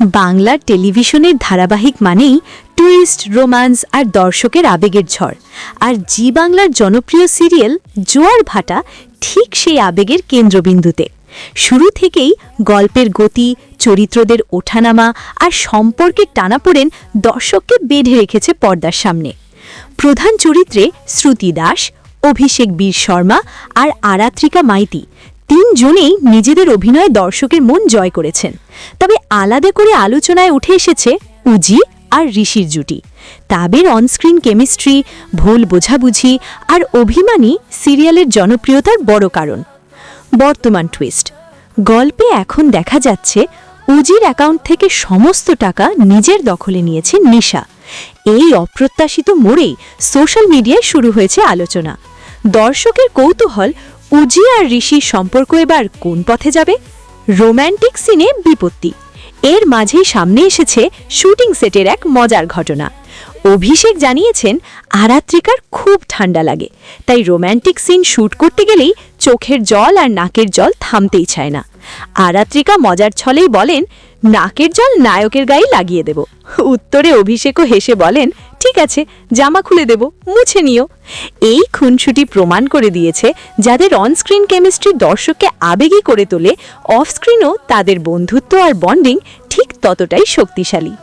বাংলার টেলিভিশনের ধারাবাহিক মানেই টুইস্ট, রোম্যান্স আর দর্শকের আবেগের ঝড়। আর জি বাংলার জনপ্রিয় সিরিয়াল জোয়ার ভাটা ঠিক সেই আবেগের কেন্দ্রবিন্দুতে। শুরু থেকেই গল্পের গতি, চরিত্রদের ওঠানামা আর সম্পর্কের টানাপোড়েন দর্শককে বেঁধে রেখেছে পর্দার সামনে। প্রধান চরিত্রে শ্রুতি দাস, অভিষেক বীর শর্মা আর আরাত্রিকা মাইতি তিনজনেই নিজেদের অভিনয়ে দর্শকের মন জয় করেছেন। তবে আলাদা করে আলোচনায় উঠে এসেছে উজি আর ঋষির জুটি। তাদের অনস্ক্রিন কেমিস্ট্রি, ভুল বোঝাবুঝি আর অভিমানী সিরিয়ালের জনপ্রিয়তার বড় কারণ। বর্তমান টুইস্ট, গল্পে এখন দেখা যাচ্ছে উজির অ্যাকাউন্ট থেকে সমস্ত টাকা নিজের দখলে নিয়েছে নিশা। এই অপ্রত্যাশিত মোড়েই সোশ্যাল মিডিয়ায় শুরু হয়েছে আলোচনা। দর্শকের কৌতূহল, উজি আর ঋষির সম্পর্ক এবার কোন পথে যাবে? রোম্যান্টিক সিনে বিপত্তি। এর মাঝেই সামনে এসেছে শুটিং সেটের এক মজার ঘটনা। অভিষেক জানিয়েছেন আরাত্রিকার খুব ঠান্ডা লাগে, তাই রোম্যান্টিক সিন শুট করতে গেলেই চোখের জল আর নাকের জল থামতেই চায় না। আরাত্রিকা মজার ছলেই বলেন, নাকের জল নায়কের গায়ে লাগিয়ে দেব। উত্তরে অভিষেকও হেসে বলেন, ঠিক আছে, জামা খুলে দেব, মুছে নিও। এই খুনসুটি প্রমাণ করে দিয়েছে যাদের অনস্ক্রিন কেমিস্ট্রি দর্শককে আবেগী করে তোলে, অফস্ক্রিনও তাদের বন্ধুত্ব আর বন্ডিং ঠিক ততটাই শক্তিশালী।